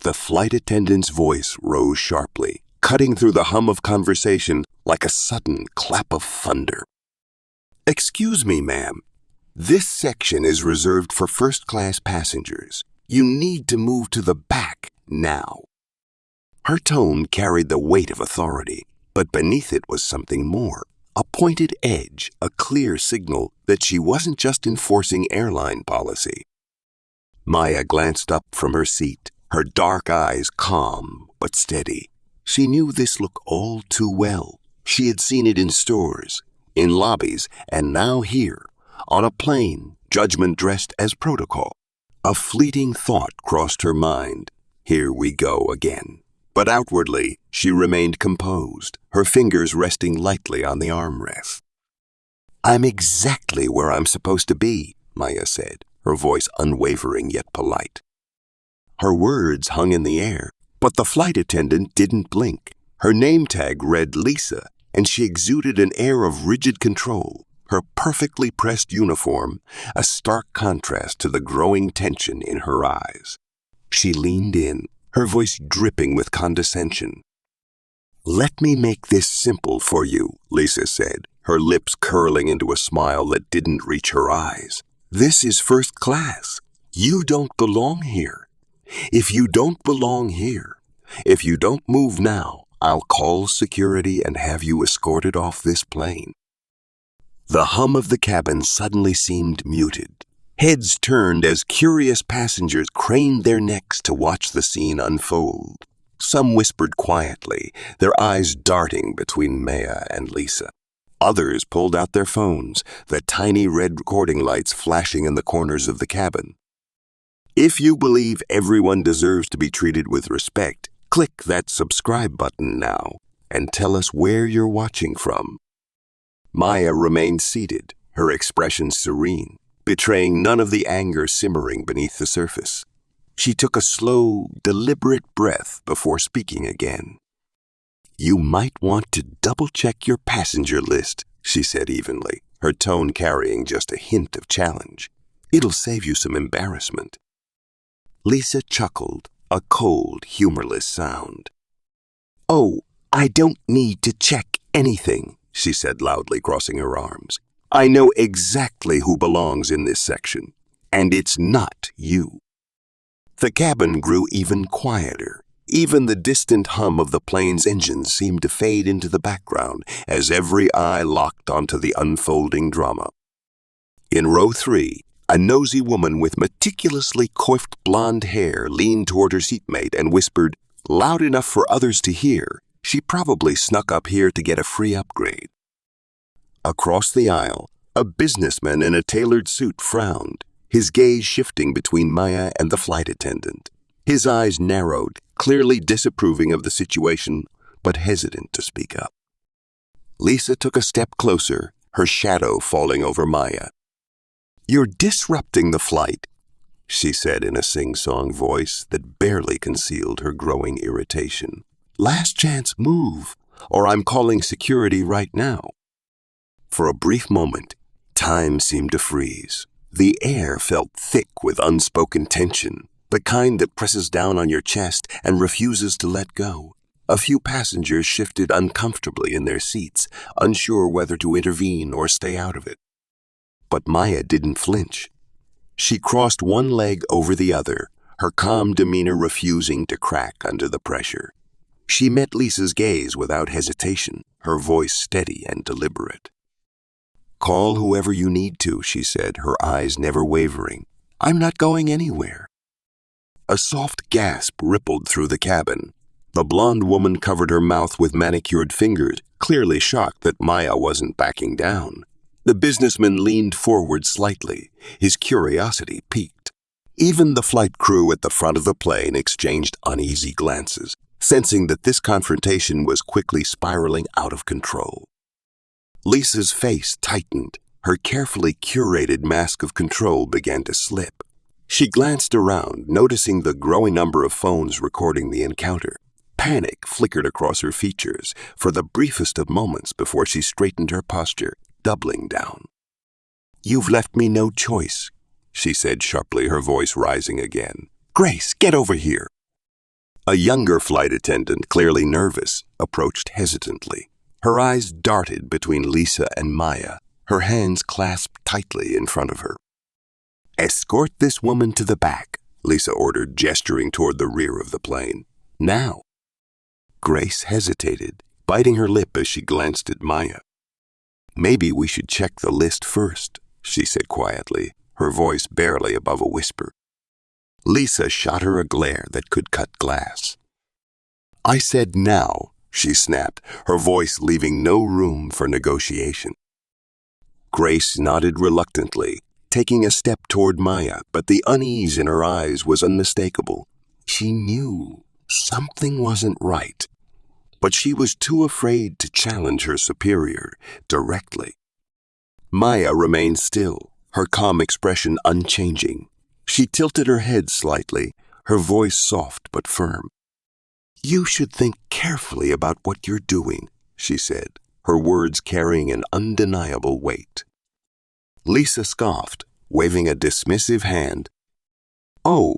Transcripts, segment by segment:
The flight attendant's voice rose sharply, cutting through the hum of conversation like a sudden clap of thunder. "Excuse me, ma'am. This section is reserved for first-class passengers. You need to move to the back now." Her tone carried the weight of authority, but beneath it was something more. A pointed edge, a clear signal that she wasn't just enforcing airline policy. Maya glanced up from her seat, her dark eyes calm but steady. She knew this look all too well. She had seen it in stores, in lobbies, and now here, on a plane, judgment dressed as protocol. A fleeting thought crossed her mind. Here we go again. But outwardly, she remained composed, her fingers resting lightly on the armrest. "I'm exactly where I'm supposed to be," Maya said, her voice unwavering yet polite. Her words hung in the air, but the flight attendant didn't blink. Her name tag read Lisa, and she exuded an air of rigid control, her perfectly pressed uniform a stark contrast to the growing tension in her eyes. She leaned in, her voice dripping with condescension. "Let me make this simple for you," Lisa said, her lips curling into a smile that didn't reach her eyes. "This is first class. You don't belong here. If you don't belong here, if you don't move now, I'll call security and have you escorted off this plane." The hum of the cabin suddenly seemed muted. Heads turned as curious passengers craned their necks to watch the scene unfold. Some whispered quietly, their eyes darting between Maya and Lisa. Others pulled out their phones, the tiny red recording lights flashing in the corners of the cabin. If you believe everyone deserves to be treated with respect, click that subscribe button now and tell us where you're watching from. Maya remained seated, her expression serene, betraying none of the anger simmering beneath the surface. She took a slow, deliberate breath before speaking again. "You might want to double-check your passenger list," she said evenly, her tone carrying just a hint of challenge. "It'll save you some embarrassment." Lisa chuckled, a cold, humorless sound. "Oh, I don't need to check anything," she said loudly, crossing her arms. "I know exactly who belongs in this section, and it's not you." The cabin grew even quieter. Even the distant hum of the plane's engines seemed to fade into the background as every eye locked onto the unfolding drama. In row 3, a nosy woman with meticulously coiffed blonde hair leaned toward her seatmate and whispered, loud enough for others to hear, she probably snuck up here to get a free upgrade. Across the aisle, a businessman in a tailored suit frowned, his gaze shifting between Maya and the flight attendant. His eyes narrowed, clearly disapproving of the situation, but hesitant to speak up. Lisa took a step closer, her shadow falling over Maya. "You're disrupting the flight," she said in a sing-song voice that barely concealed her growing irritation. "Last chance, move, or I'm calling security right now." For a brief moment, time seemed to freeze. The air felt thick with unspoken tension, the kind that presses down on your chest and refuses to let go. A few passengers shifted uncomfortably in their seats, unsure whether to intervene or stay out of it. But Maya didn't flinch. She crossed one leg over the other, her calm demeanor refusing to crack under the pressure. She met Lisa's gaze without hesitation, her voice steady and deliberate. "Call whoever you need to," she said, her eyes never wavering. "I'm not going anywhere." A soft gasp rippled through the cabin. The blonde woman covered her mouth with manicured fingers, clearly shocked that Maya wasn't backing down. The businessman leaned forward slightly, his curiosity piqued. Even the flight crew at the front of the plane exchanged uneasy glances, sensing that this confrontation was quickly spiraling out of control. Lisa's face tightened. Her carefully curated mask of control began to slip. She glanced around, noticing the growing number of phones recording the encounter. Panic flickered across her features for the briefest of moments before she straightened her posture, doubling down. "You've left me no choice," she said sharply, her voice rising again. "Grace, get over here." A younger flight attendant, clearly nervous, approached hesitantly. Her eyes darted between Lisa and Maya, her hands clasped tightly in front of her. "Escort this woman to the back," Lisa ordered, gesturing toward the rear of the plane. "Now." Grace hesitated, biting her lip as she glanced at Maya. "Maybe we should check the list first," she said quietly, her voice barely above a whisper. Lisa shot her a glare that could cut glass. "I said now," she snapped, her voice leaving no room for negotiation. Grace nodded reluctantly, taking a step toward Maya, but the unease in her eyes was unmistakable. She knew something wasn't right, but she was too afraid to challenge her superior directly. Maya remained still, her calm expression unchanging. She tilted her head slightly, her voice soft but firm. "You should think carefully about what you're doing," she said, her words carrying an undeniable weight. Lisa scoffed, waving a dismissive hand. "Oh,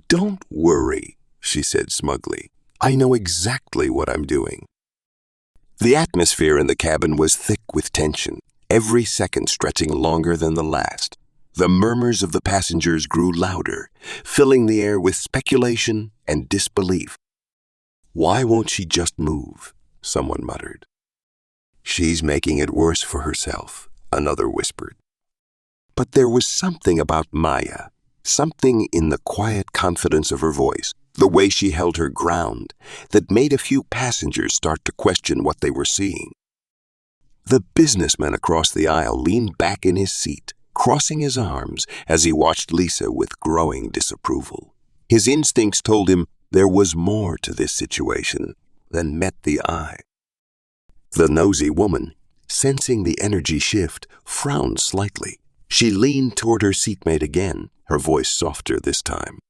don't worry," she said smugly. "I know exactly what I'm doing." The atmosphere in the cabin was thick with tension, every second stretching longer than the last. The murmurs of the passengers grew louder, filling the air with speculation and disbelief. "Why won't she just move?" someone muttered. "She's making it worse for herself," another whispered. But there was something about Maya, something in the quiet confidence of her voice, the way she held her ground, that made a few passengers start to question what they were seeing. The businessman across the aisle leaned back in his seat, crossing his arms as he watched Lisa with growing disapproval. His instincts told him there was more to this situation than met the eye. The nosy woman, sensing the energy shift, frowned slightly. She leaned toward her seatmate again, her voice softer this time.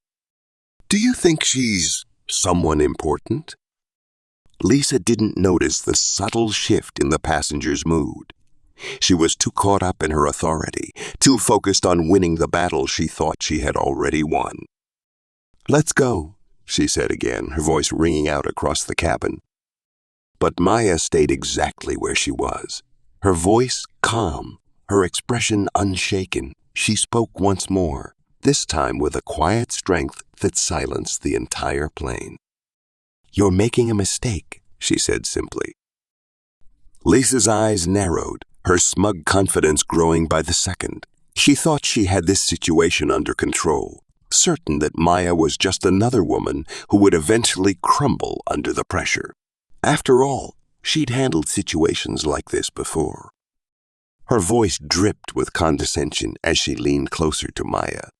"Do you think she's someone important?" Lisa didn't notice the subtle shift in the passenger's mood. She was too caught up in her authority, too focused on winning the battle she thought she had already won. "Let's go," she said again, her voice ringing out across the cabin. But Maya stayed exactly where she was, her voice calm, her expression unshaken. She spoke once more, this time with a quiet strength that silenced the entire plane. "You're making a mistake," she said simply. Lisa's eyes narrowed, her smug confidence growing by the second. She thought she had this situation under control, certain that Maya was just another woman who would eventually crumble under the pressure. After all, she'd handled situations like this before. Her voice dripped with condescension as she leaned closer to Maya.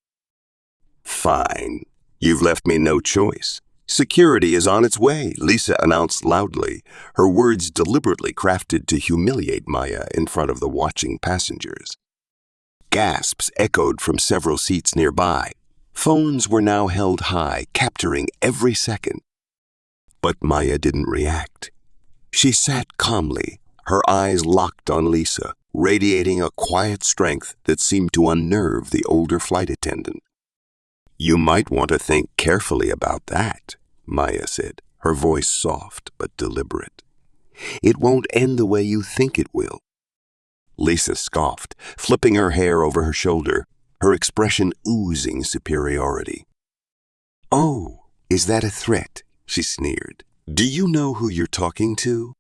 "Fine. You've left me no choice. Security is on its way," Lisa announced loudly, her words deliberately crafted to humiliate Maya in front of the watching passengers. Gasps echoed from several seats nearby. Phones were now held high, capturing every second. But Maya didn't react. She sat calmly, her eyes locked on Lisa, radiating a quiet strength that seemed to unnerve the older flight attendant. "You might want to think carefully about that," Maya said, her voice soft but deliberate. "It won't end the way you think it will." Lisa scoffed, flipping her hair over her shoulder, her expression oozing superiority. "Oh, is that a threat?" she sneered. "Do you know who you're talking to?"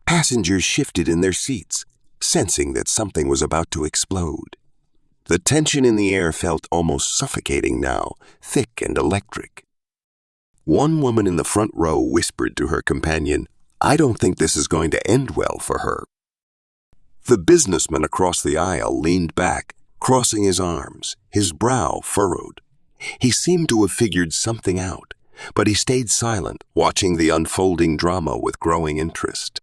Passengers shifted in their seats, sensing that something was about to explode. The tension in the air felt almost suffocating now, thick and electric. One woman in the front row whispered to her companion, "I don't think this is going to end well for her." The businessman across the aisle leaned back, crossing his arms, his brow furrowed. He seemed to have figured something out, but he stayed silent, watching the unfolding drama with growing interest.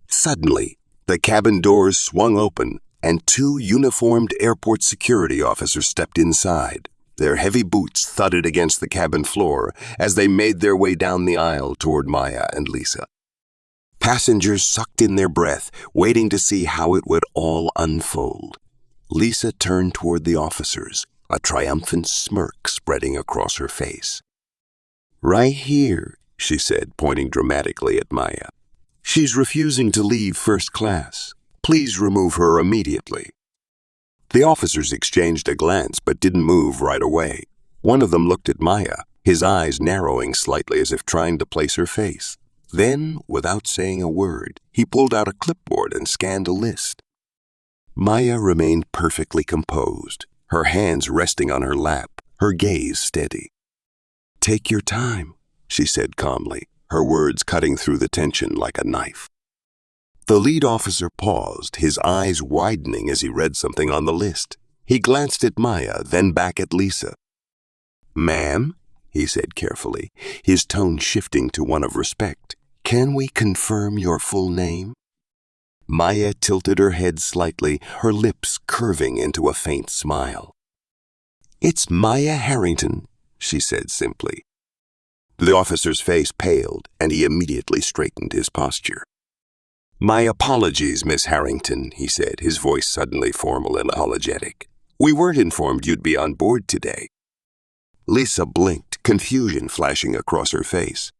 Suddenly, the cabin doors swung open, and two uniformed airport security officers stepped inside. Their heavy boots thudded against the cabin floor as they made their way down the aisle toward Maya and Lisa. Passengers sucked in their breath, waiting to see how it would all unfold. Lisa turned toward the officers, a triumphant smirk spreading across her face. Right here, she said, pointing dramatically at Maya. She's refusing to leave first class. Please remove her immediately. The officers exchanged a glance but didn't move right away. One of them looked at Maya, his eyes narrowing slightly as if trying to place her face. Then, without saying a word, he pulled out a clipboard and scanned a list. Maya remained perfectly composed, her hands resting on her lap, her gaze steady. "Take your time," she said calmly, her words cutting through the tension like a knife. The lead officer paused, his eyes widening as he read something on the list. He glanced at Maya, then back at Lisa. "Ma'am," he said carefully, his tone shifting to one of respect, "can we confirm your full name?" Maya tilted her head slightly, her lips curving into a faint smile. "It's Maya Harrington," she said simply. The officer's face paled, and he immediately straightened his posture. "My apologies, Miss Harrington," he said, his voice suddenly formal and apologetic. "We weren't informed you'd be on board today." Lisa blinked, confusion flashing across her face.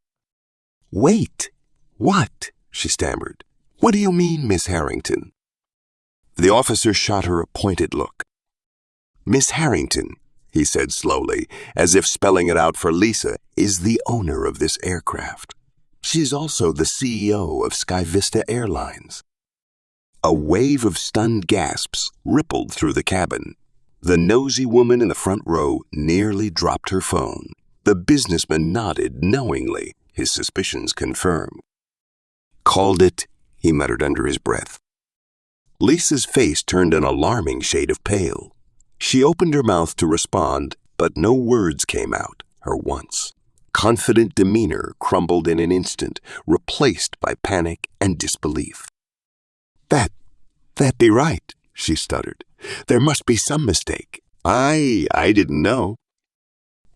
"Wait, what?" she stammered. "What do you mean, Miss Harrington?" The officer shot her a pointed look. "Miss Harrington," he said slowly, as if spelling it out for Lisa, "is the owner of this aircraft. She's also the CEO of Sky Vista Airlines." A wave of stunned gasps rippled through the cabin. The nosy woman in the front row nearly dropped her phone. The businessman nodded knowingly, his suspicions confirmed. "Called it," he muttered under his breath. Lisa's face turned an alarming shade of pale. She opened her mouth to respond, but no words came out, her once confident demeanor crumbled in an instant, replaced by panic and disbelief. That be right," she stuttered. "There must be some mistake. I didn't know."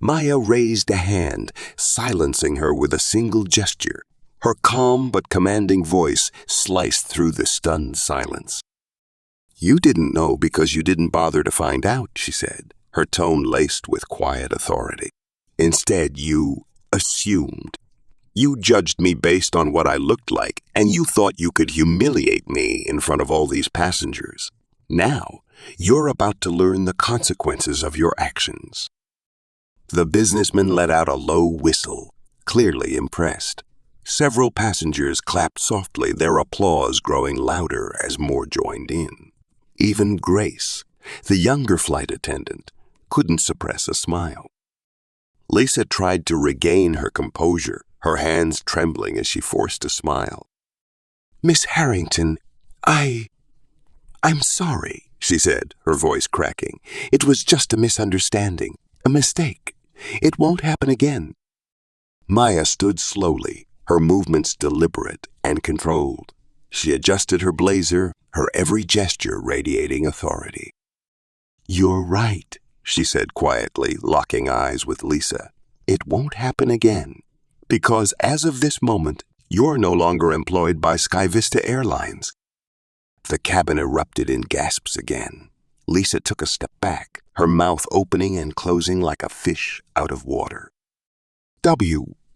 Maya raised a hand, silencing her with a single gesture. Her calm but commanding voice sliced through the stunned silence. "You didn't know because you didn't bother to find out," she said, her tone laced with quiet authority. "Instead, you assumed. You judged me based on what I looked like, and you thought you could humiliate me in front of all these passengers. Now, you're about to learn the consequences of your actions." The businessman let out a low whistle, clearly impressed. Several passengers clapped softly, their applause growing louder as more joined in. Even Grace, the younger flight attendant, couldn't suppress a smile. Lisa tried to regain her composure, her hands trembling as she forced a smile. "Miss Harrington, I'm sorry," she said, her voice cracking. "It was just a misunderstanding, a mistake. It won't happen again." Maya stood slowly, her movements deliberate and controlled. She adjusted her blazer, her every gesture radiating authority. "You're right," she said quietly, locking eyes with Lisa. "It won't happen again, because as of this moment, you're no longer employed by Sky Vista Airlines." The cabin erupted in gasps again. Lisa took a step back, her mouth opening and closing like a fish out of water.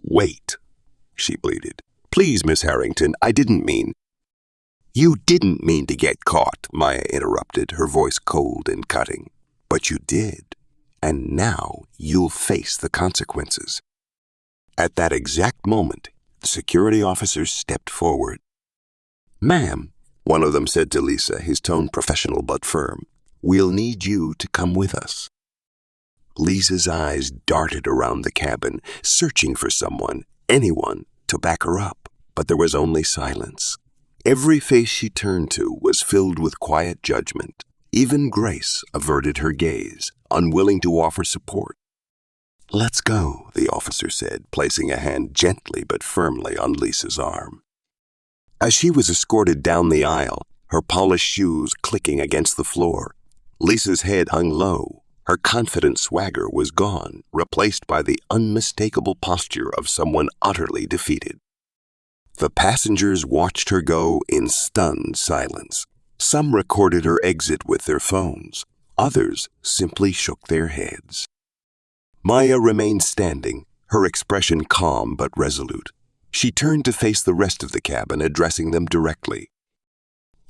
Wait," she pleaded. "Please, Miss Harrington, I didn't mean—" "You didn't mean to get caught," Maya interrupted, her voice cold and cutting. "But you did, and now you'll face the consequences." At that exact moment, the security officers stepped forward. "Ma'am," one of them said to Lisa, his tone professional but firm, "we'll need you to come with us." Lisa's eyes darted around the cabin, searching for someone, anyone, to back her up, but there was only silence. Every face she turned to was filled with quiet judgment. Even Grace averted her gaze, unwilling to offer support. "Let's go," the officer said, placing a hand gently but firmly on Lisa's arm. As she was escorted down the aisle, her polished shoes clicking against the floor, Lisa's head hung low. Her confident swagger was gone, replaced by the unmistakable posture of someone utterly defeated. The passengers watched her go in stunned silence. Some recorded her exit with their phones. Others simply shook their heads. Maya remained standing, her expression calm but resolute. She turned to face the rest of the cabin, addressing them directly.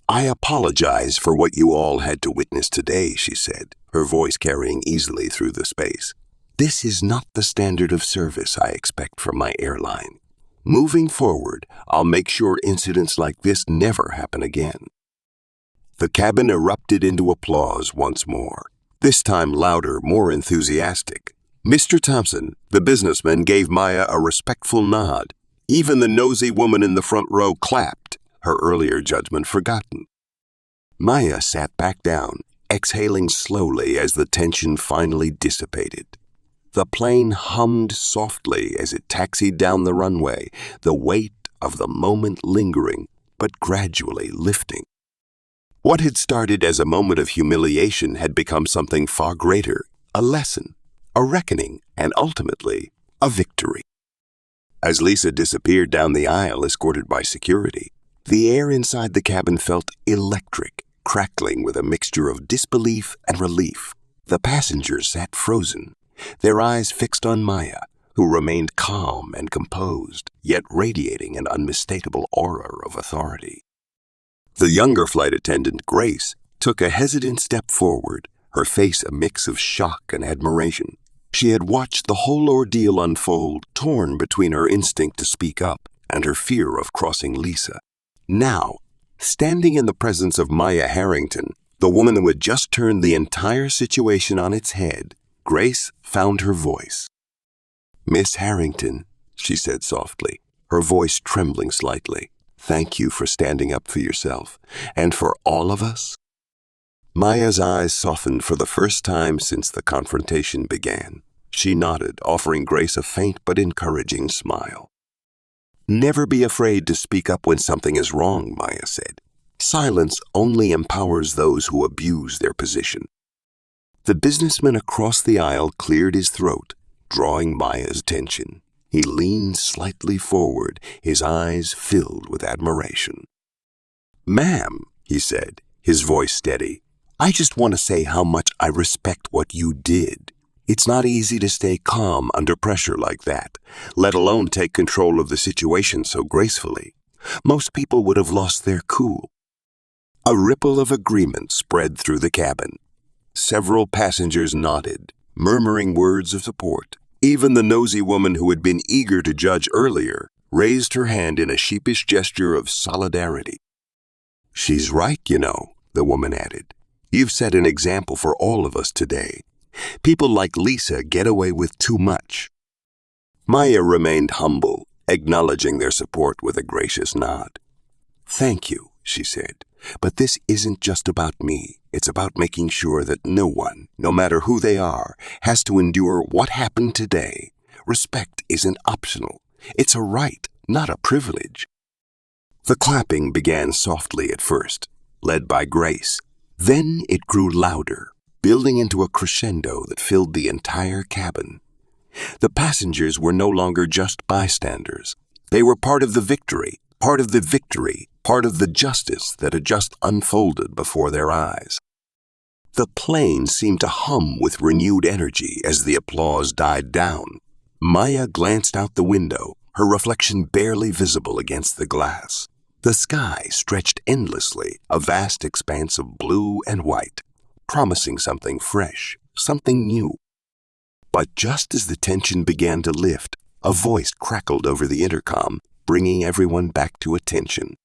"I apologize for what you all had to witness today," she said, her voice carrying easily through the space. "This is not the standard of service I expect from my airline. Moving forward, I'll make sure incidents like this never happen again." The cabin erupted into applause once more, this time louder, more enthusiastic. Mr. Thompson, the businessman, gave Maya a respectful nod. Even the nosy woman in the front row clapped, her earlier judgment forgotten. Maya sat back down, exhaling slowly as the tension finally dissipated. The plane hummed softly as it taxied down the runway, the weight of the moment lingering, but gradually lifting. What had started as a moment of humiliation had become something far greater, a lesson, a reckoning, and ultimately, a victory. As Lisa disappeared down the aisle escorted by security, the air inside the cabin felt electric, crackling with a mixture of disbelief and relief. The passengers sat frozen, their eyes fixed on Maya, who remained calm and composed, yet radiating an unmistakable aura of authority. The younger flight attendant, Grace, took a hesitant step forward, her face a mix of shock and admiration. She had watched the whole ordeal unfold, torn between her instinct to speak up and her fear of crossing Lisa. Now, standing in the presence of Maya Harrington, the woman who had just turned the entire situation on its head, Grace found her voice. "Miss Harrington," she said softly, her voice trembling slightly, "thank you for standing up for yourself, and for all of us." Maya's eyes softened for the first time since the confrontation began. She nodded, offering Grace a faint but encouraging smile. "Never be afraid to speak up when something is wrong," Maya said. "Silence only empowers those who abuse their position." The businessman across the aisle cleared his throat, drawing Maya's attention. He leaned slightly forward, his eyes filled with admiration. "Ma'am," he said, his voice steady, "I just want to say how much I respect what you did. It's not easy to stay calm under pressure like that, let alone take control of the situation so gracefully. Most people would have lost their cool." A ripple of agreement spread through the cabin. Several passengers nodded, murmuring words of support. Even the nosy woman who had been eager to judge earlier raised her hand in a sheepish gesture of solidarity. "She's right, you know," the woman added. "You've set an example for all of us today. People like Lisa get away with too much." Maya remained humble, acknowledging their support with a gracious nod. "Thank you," she said, "but this isn't just about me. It's about making sure that no one, no matter who they are, has to endure what happened today. Respect isn't optional. It's a right, not a privilege." The clapping began softly at first, led by Grace. Then it grew louder, building into a crescendo that filled the entire cabin. The passengers were no longer just bystanders. They were part of the victory, part of the justice that had just unfolded before their eyes. The plane seemed to hum with renewed energy as the applause died down. Maya glanced out the window, her reflection barely visible against the glass. The sky stretched endlessly, a vast expanse of blue and white, promising something fresh, something new. But just as the tension began to lift, a voice crackled over the intercom, bringing everyone back to attention.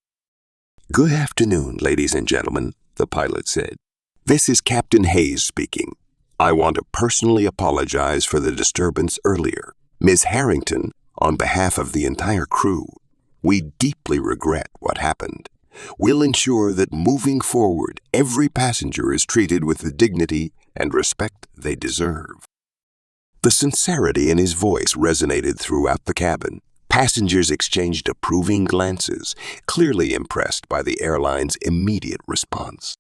"Good afternoon, ladies and gentlemen," the pilot said. "This is Captain Hayes speaking. I want to personally apologize for the disturbance earlier. Ms. Harrington, on behalf of the entire crew, we deeply regret what happened. We'll ensure that moving forward, every passenger is treated with the dignity and respect they deserve." The sincerity in his voice resonated throughout the cabin. Passengers exchanged approving glances, clearly impressed by the airline's immediate response.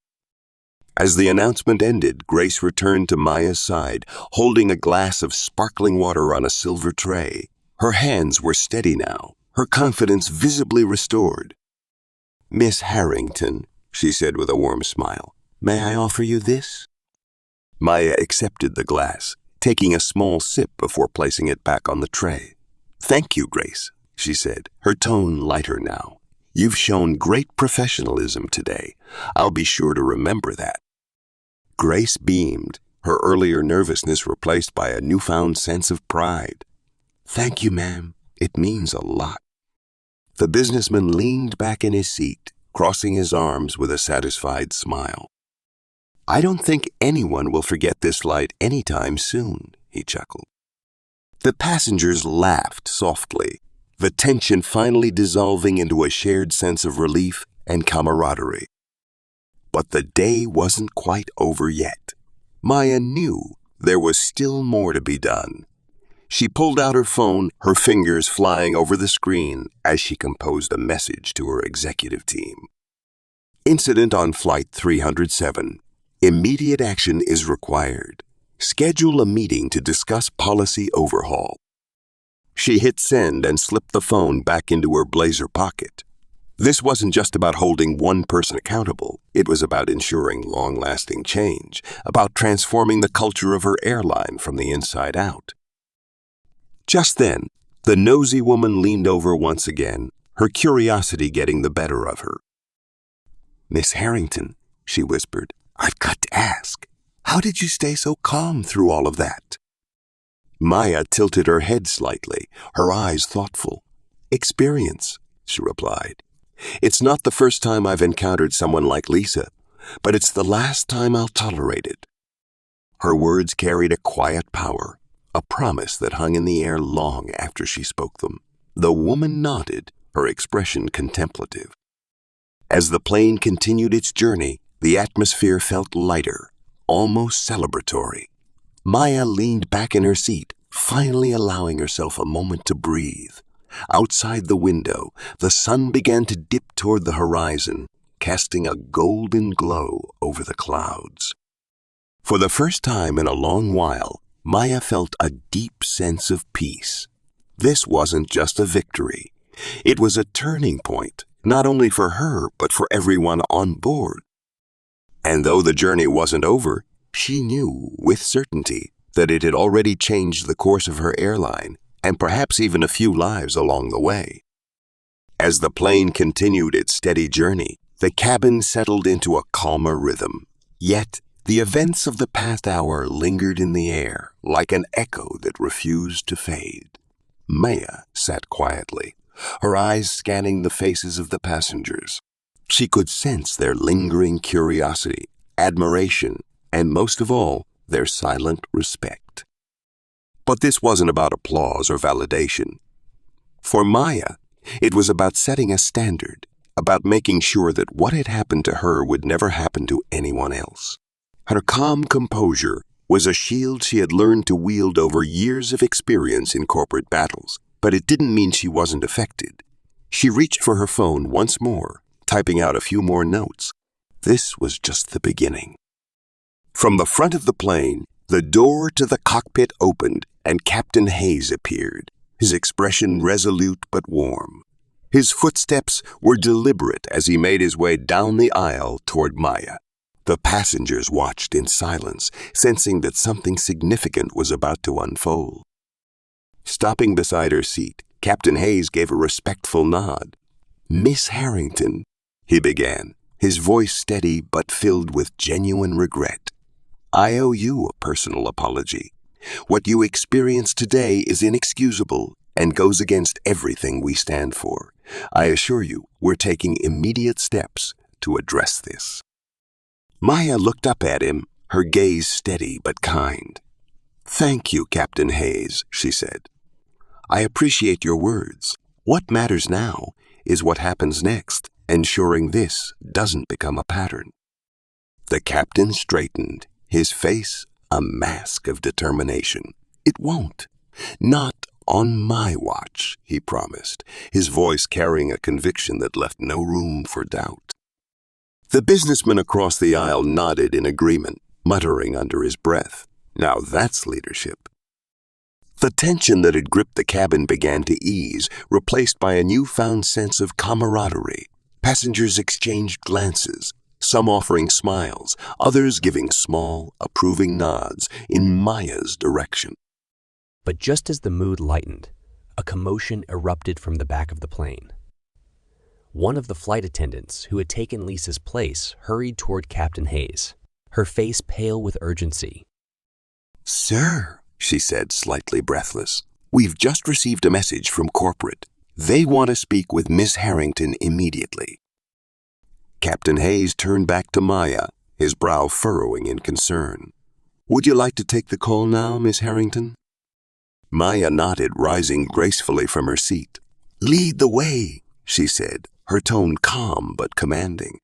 As the announcement ended, Grace returned to Maya's side, holding a glass of sparkling water on a silver tray. Her hands were steady now, her confidence visibly restored. "Miss Harrington," she said with a warm smile, "may I offer you this?" Maya accepted the glass, taking a small sip before placing it back on the tray. "Thank you, Grace," she said, her tone lighter now. "You've shown great professionalism today. I'll be sure to remember that." Grace beamed, her earlier nervousness replaced by a newfound sense of pride. "Thank you, ma'am. It means a lot." The businessman leaned back in his seat, crossing his arms with a satisfied smile. "I don't think anyone will forget this flight anytime soon," he chuckled. The passengers laughed softly, the tension finally dissolving into a shared sense of relief and camaraderie. But the day wasn't quite over yet. Maya knew there was still more to be done. She pulled out her phone, her fingers flying over the screen as she composed a message to her executive team. "Incident on Flight 307. Immediate action is required. Schedule a meeting to discuss policy overhaul." She hit send and slipped the phone back into her blazer pocket. This wasn't just about holding one person accountable. It was about ensuring long-lasting change, about transforming the culture of her airline from the inside out. Just then, the nosy woman leaned over once again, her curiosity getting the better of her. "Miss Harrington," she whispered, "I've got to ask, how did you stay so calm through all of that?" Maya tilted her head slightly, her eyes thoughtful. "Experience," she replied. "It's not the first time I've encountered someone like Lisa, but it's the last time I'll tolerate it." Her words carried a quiet power, a promise that hung in the air long after she spoke them. The woman nodded, her expression contemplative. As the plane continued its journey, the atmosphere felt lighter, almost celebratory. Maya leaned back in her seat, finally allowing herself a moment to breathe. Outside the window, the sun began to dip toward the horizon, casting a golden glow over the clouds. For the first time in a long while, Maya felt a deep sense of peace. This wasn't just a victory. It was a turning point, not only for her, but for everyone on board. And though the journey wasn't over, she knew with certainty that it had already changed the course of her airline, and perhaps even a few lives along the way. As the plane continued its steady journey, the cabin settled into a calmer rhythm. Yet, the events of the past hour lingered in the air, like an echo that refused to fade. Maya sat quietly, her eyes scanning the faces of the passengers. She could sense their lingering curiosity, admiration, and most of all, their silent respect. But this wasn't about applause or validation. For Maya, it was about setting a standard, about making sure that what had happened to her would never happen to anyone else. Her calm composure was a shield she had learned to wield over years of experience in corporate battles, but it didn't mean she wasn't affected. She reached for her phone once more, typing out a few more notes. This was just the beginning. From the front of the plane, the door to the cockpit opened and Captain Hayes appeared, his expression resolute but warm. His footsteps were deliberate as he made his way down the aisle toward Maya. The passengers watched in silence, sensing that something significant was about to unfold. Stopping beside her seat, Captain Hayes gave a respectful nod. "Miss Harrington," he began, his voice steady but filled with genuine regret. "I owe you a personal apology. What you experienced today is inexcusable and goes against everything we stand for. I assure you, we're taking immediate steps to address this." Maya looked up at him, her gaze steady but kind. "Thank you, Captain Hayes," she said. "I appreciate your words. What matters now is what happens next, ensuring this doesn't become a pattern." The captain straightened, his face a mask of determination. "It won't. Not on my watch," he promised, his voice carrying a conviction that left no room for doubt. The businessman across the aisle nodded in agreement, muttering under his breath, "Now that's leadership." The tension that had gripped the cabin began to ease, replaced by a newfound sense of camaraderie. Passengers exchanged glances, some offering smiles, others giving small, approving nods in Maya's direction. But just as the mood lightened, a commotion erupted from the back of the plane. One of the flight attendants who had taken Lisa's place hurried toward Captain Hayes, her face pale with urgency. "Sir," she said, slightly breathless, "we've just received a message from corporate. They want to speak with Miss Harrington immediately." Captain Hayes turned back to Maya, his brow furrowing in concern. "Would you like to take the call now, Miss Harrington?" Maya nodded, rising gracefully from her seat. "Lead the way," she said, her tone calm but commanding.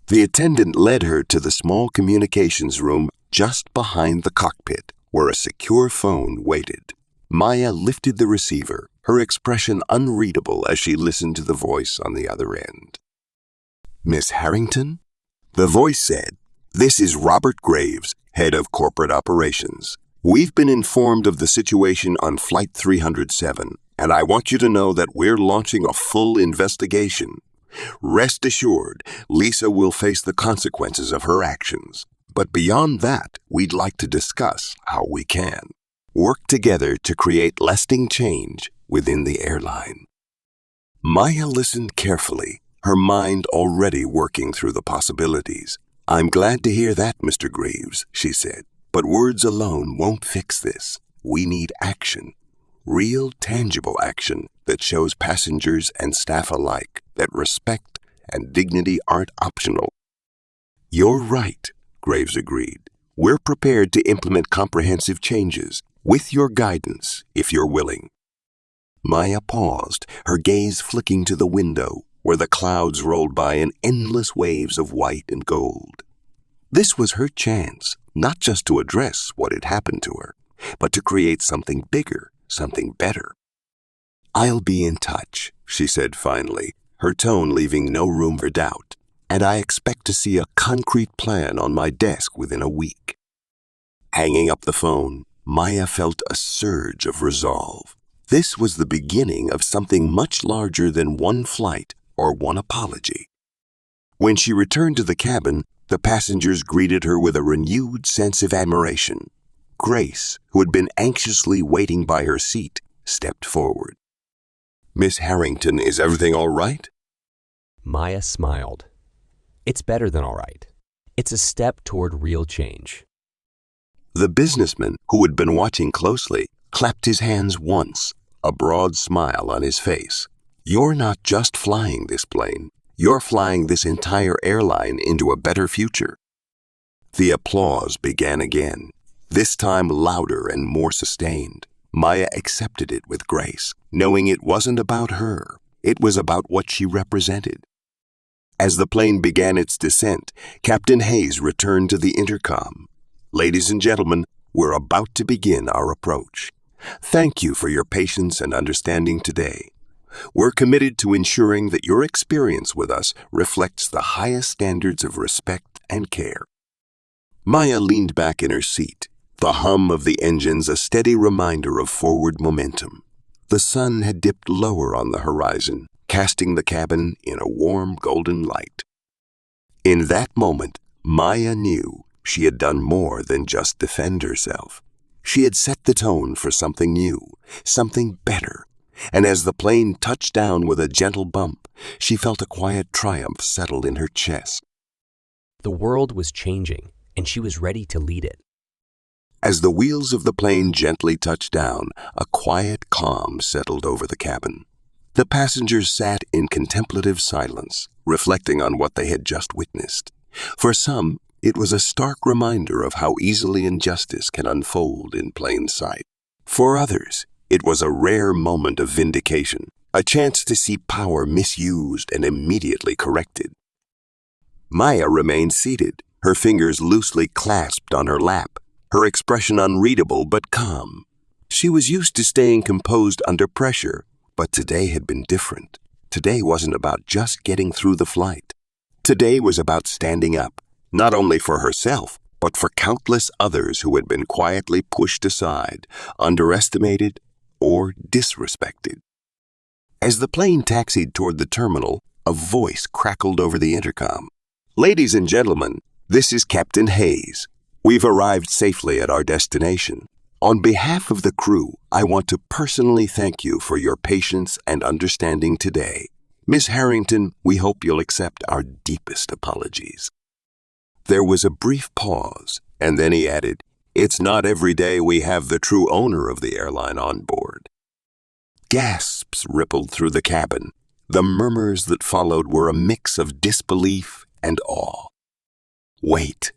The attendant led her to the small communications room just behind the cockpit, where a secure phone waited. Maya lifted the receiver, her expression unreadable as she listened to the voice on the other end. "Miss Harrington?" The voice said, "This is Robert Graves, head of corporate operations. We've been informed of the situation on Flight 307, and I want you to know that we're launching a full investigation. Rest assured, Lisa will face the consequences of her actions. But beyond that, we'd like to discuss how we can work together to create lasting change within the airline." Maya listened carefully, her mind already working through the possibilities. "I'm glad to hear that, Mr. Graves," she said. "But words alone won't fix this. We need action. Real, tangible action that shows passengers and staff alike that respect and dignity aren't optional." "You're right," Graves agreed. "We're prepared to implement comprehensive changes, with your guidance, if you're willing." Maya paused, her gaze flicking to the window, where the clouds rolled by in endless waves of white and gold. This was her chance, not just to address what had happened to her, but to create something bigger, something better. "I'll be in touch," she said finally, her tone leaving no room for doubt, "and I expect to see a concrete plan on my desk within a week." Hanging up the phone, Maya felt a surge of resolve. This was the beginning of something much larger than one flight or one apology. When she returned to the cabin, the passengers greeted her with a renewed sense of admiration. Grace, who had been anxiously waiting by her seat, stepped forward. "Miss Harrington, is everything all right?" Maya smiled. "It's better than all right. It's a step toward real change." The businessman, who had been watching closely, clapped his hands once, a broad smile on his face. "You're not just flying this plane. You're flying this entire airline into a better future." The applause began again, this time louder and more sustained. Maya accepted it with grace, knowing it wasn't about her. It was about what she represented. As the plane began its descent, Captain Hayes returned to the intercom. "Ladies and gentlemen, we're about to begin our approach. Thank you for your patience and understanding today. We're committed to ensuring that your experience with us reflects the highest standards of respect and care." Maya leaned back in her seat, the hum of the engines a steady reminder of forward momentum. The sun had dipped lower on the horizon, casting the cabin in a warm golden light. In that moment, Maya knew she had done more than just defend herself. She had set the tone for something new, something better. And as the plane touched down with a gentle bump, she felt a quiet triumph settle in her chest. The world was changing, and she was ready to lead it. As the wheels of the plane gently touched down, a quiet calm settled over the cabin. The passengers sat in contemplative silence, reflecting on what they had just witnessed. For some, it was a stark reminder of how easily injustice can unfold in plain sight. For others, it was a rare moment of vindication, a chance to see power misused and immediately corrected. Maya remained seated, her fingers loosely clasped on her lap, her expression unreadable but calm. She was used to staying composed under pressure, but today had been different. Today wasn't about just getting through the flight. Today was about standing up, not only for herself, but for countless others who had been quietly pushed aside, underestimated, or disrespected. As the plane taxied toward the terminal, a voice crackled over the intercom. Ladies and gentlemen, this is Captain Hayes. We've arrived safely at our destination. On behalf of the crew, I want to personally thank you for your patience and understanding today. Miss Harrington, we hope you'll accept our deepest apologies." There was a brief pause, and then he added, "It's not every day we have the true owner of the airline on board." Gasps rippled through the cabin. The murmurs that followed were a mix of disbelief and awe. "Wait,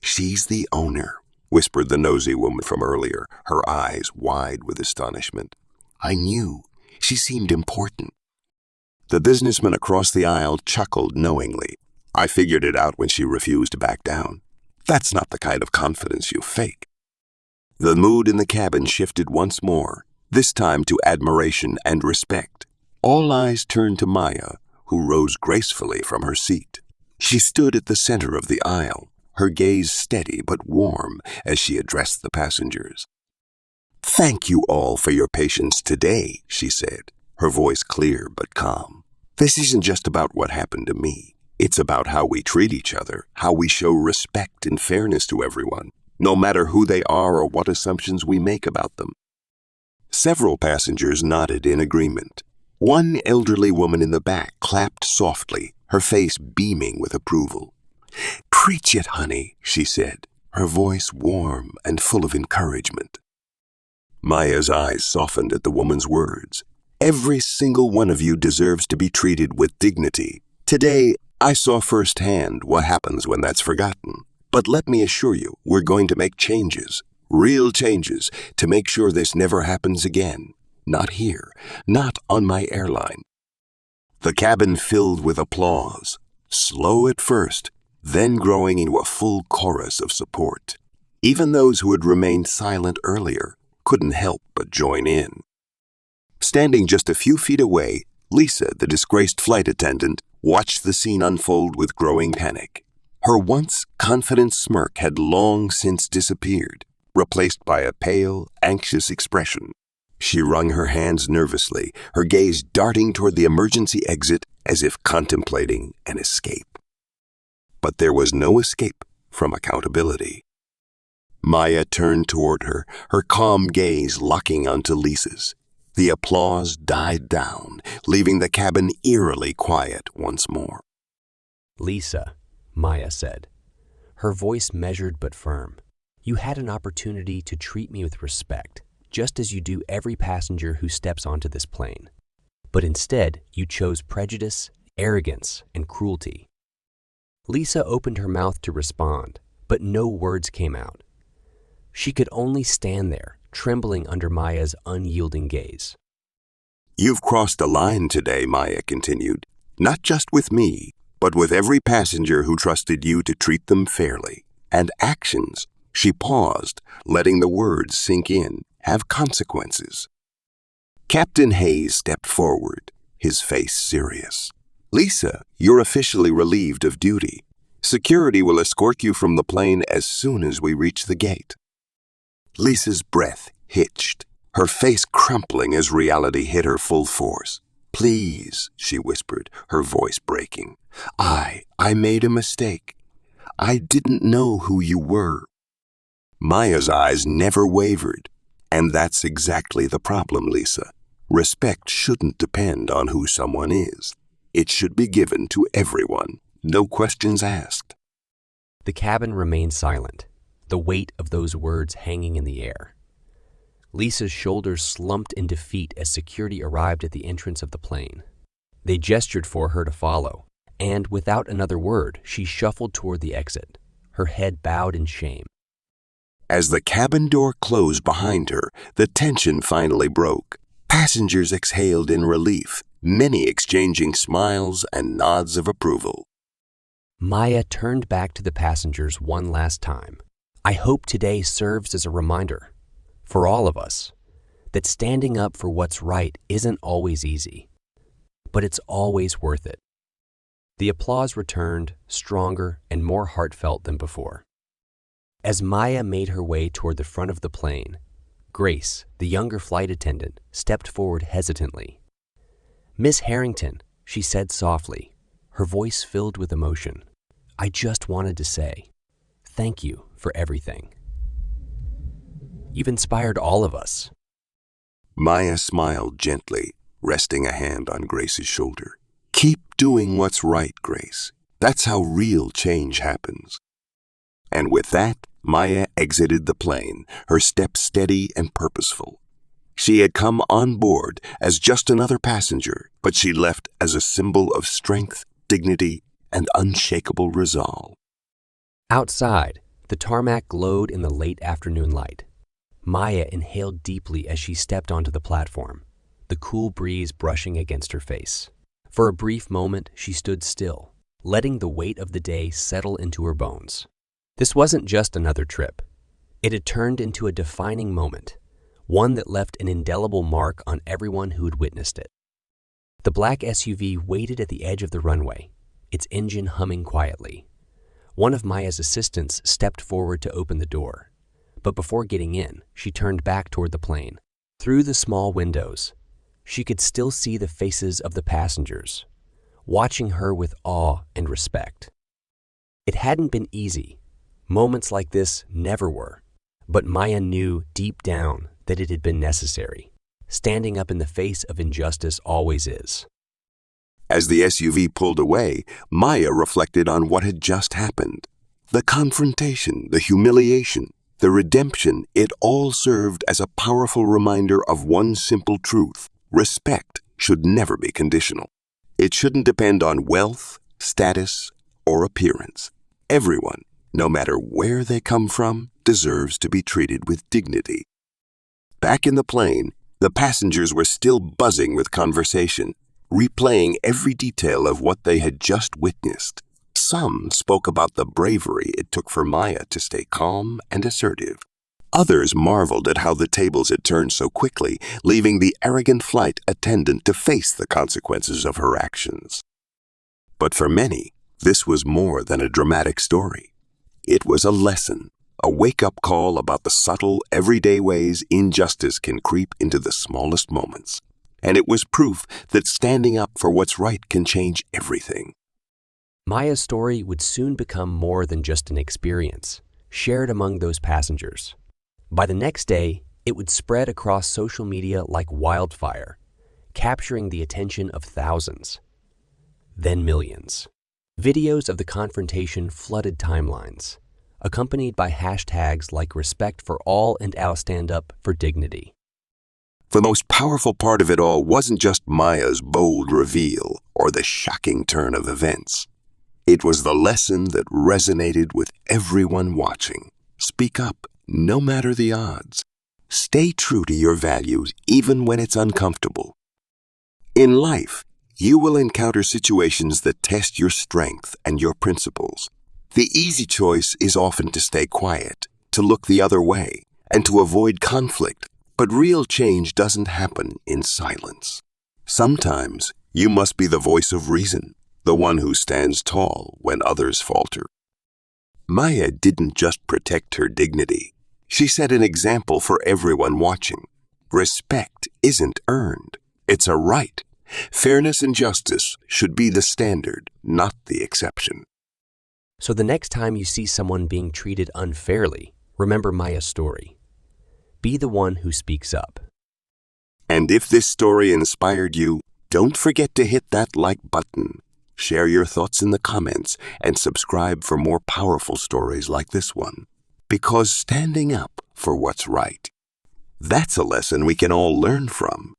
she's the owner," whispered the nosy woman from earlier, her eyes wide with astonishment. "I knew. She seemed important." The businessman across the aisle chuckled knowingly. "I figured it out when she refused to back down. That's not the kind of confidence you fake." The mood in the cabin shifted once more, this time to admiration and respect. All eyes turned to Maya, who rose gracefully from her seat. She stood at the center of the aisle, her gaze steady but warm as she addressed the passengers. "Thank you all for your patience today," she said, her voice clear but calm. "This isn't just about what happened to me. It's about how we treat each other, how we show respect and fairness to everyone, no matter who they are or what assumptions we make about them." Several passengers nodded in agreement. One elderly woman in the back clapped softly, her face beaming with approval. "Preach it, honey," she said, her voice warm and full of encouragement. Maya's eyes softened at the woman's words. "Every single one of you deserves to be treated with dignity. Today, I saw firsthand what happens when that's forgotten. But let me assure you, we're going to make changes, real changes, to make sure this never happens again. Not here, not on my airline." The cabin filled with applause, slow at first, then growing into a full chorus of support. Even those who had remained silent earlier couldn't help but join in. Standing just a few feet away, Lisa, the disgraced flight attendant, watched the scene unfold with growing panic. Her once confident smirk had long since disappeared, replaced by a pale, anxious expression. She wrung her hands nervously, her gaze darting toward the emergency exit as if contemplating an escape. But there was no escape from accountability. Maya turned toward her, her calm gaze locking onto Lisa's. The applause died down, leaving the cabin eerily quiet once more. "Lisa," Maya said, her voice measured but firm, "you had an opportunity to treat me with respect, just as you do every passenger who steps onto this plane. But instead, you chose prejudice, arrogance, and cruelty." Lisa opened her mouth to respond, but no words came out. She could only stand there, trembling under Maya's unyielding gaze. "You've crossed a line today," Maya continued. "Not just with me, but with every passenger who trusted you to treat them fairly. And actions," she paused, letting the words sink in, "have consequences." Captain Hayes stepped forward, his face serious. "Lisa, you're officially relieved of duty. Security will escort you from the plane as soon as we reach the gate." Lisa's breath hitched, her face crumpling as reality hit her full force. "Please," she whispered, her voice breaking. I made a mistake. I didn't know who you were." Maya's eyes never wavered. And that's exactly the problem, Lisa. Respect shouldn't depend on who someone is. It should be given to everyone, no questions asked. The cabin remained silent, the weight of those words hanging in the air. Lisa's shoulders slumped in defeat as security arrived at the entrance of the plane. They gestured for her to follow, and without another word, she shuffled toward the exit, her head bowed in shame. As the cabin door closed behind her, the tension finally broke. Passengers exhaled in relief, many exchanging smiles and nods of approval. Maya turned back to the passengers one last time. "I hope today serves as a reminder, for all of us, that standing up for what's right isn't always easy, but it's always worth it." The applause returned, stronger and more heartfelt than before. As Maya made her way toward the front of the plane, Grace, the younger flight attendant, stepped forward hesitantly. "Miss Harrington," she said softly, her voice filled with emotion, I just wanted to say, thank you for everything. You've inspired all of us. Maya smiled gently, resting a hand on Grace's shoulder. Keep doing what's right, Grace. That's how real change happens. And with that, Maya exited the plane, her steps steady and purposeful. She had come on board as just another passenger, but she left as a symbol of strength, dignity, and unshakable resolve. Outside, the tarmac glowed in the late afternoon light. Maya inhaled deeply as she stepped onto the platform, the cool breeze brushing against her face. For a brief moment, she stood still, letting the weight of the day settle into her bones. This wasn't just another trip. It had turned into a defining moment, one that left an indelible mark on everyone who had witnessed it. The black SUV waited at the edge of the runway, its engine humming quietly. One of Maya's assistants stepped forward to open the door, but before getting in, she turned back toward the plane. Through the small windows, she could still see the faces of the passengers, watching her with awe and respect. It hadn't been easy. Moments like this never were, but Maya knew deep down that it had been necessary. Standing up in the face of injustice always is. As the SUV pulled away, Maya reflected on what had just happened. The confrontation, the humiliation, the redemption, it all served as a powerful reminder of one simple truth. Respect should never be conditional. It shouldn't depend on wealth, status, or appearance. Everyone, no matter where they come from, deserves to be treated with dignity. Back in the plane, the passengers were still buzzing with conversation, replaying every detail of what they had just witnessed. Some spoke about the bravery it took for Maya to stay calm and assertive. Others marveled at how the tables had turned so quickly, leaving the arrogant flight attendant to face the consequences of her actions. But for many, this was more than a dramatic story. It was a lesson, a wake-up call about the subtle, everyday ways injustice can creep into the smallest moments. And it was proof that standing up for what's right can change everything. Maya's story would soon become more than just an experience, shared among those passengers. By the next day, it would spread across social media like wildfire, capturing the attention of thousands, then millions. Videos of the confrontation flooded timelines, accompanied by hashtags like respect for all and I'll stand up for dignity. The most powerful part of it all wasn't just Maya's bold reveal or the shocking turn of events. It was the lesson that resonated with everyone watching. Speak up, no matter the odds. Stay true to your values, even when it's uncomfortable. In life, you will encounter situations that test your strength and your principles. The easy choice is often to stay quiet, to look the other way, and to avoid conflict. But real change doesn't happen in silence. Sometimes you must be the voice of reason, the one who stands tall when others falter. Maya didn't just protect her dignity. She set an example for everyone watching. Respect isn't earned. It's a right. Fairness and justice should be the standard, not the exception. So the next time you see someone being treated unfairly, remember Maya's story. Be the one who speaks up. And if this story inspired you, don't forget to hit that like button. Share your thoughts in the comments and subscribe for more powerful stories like this one. Because standing up for what's right, that's a lesson we can all learn from.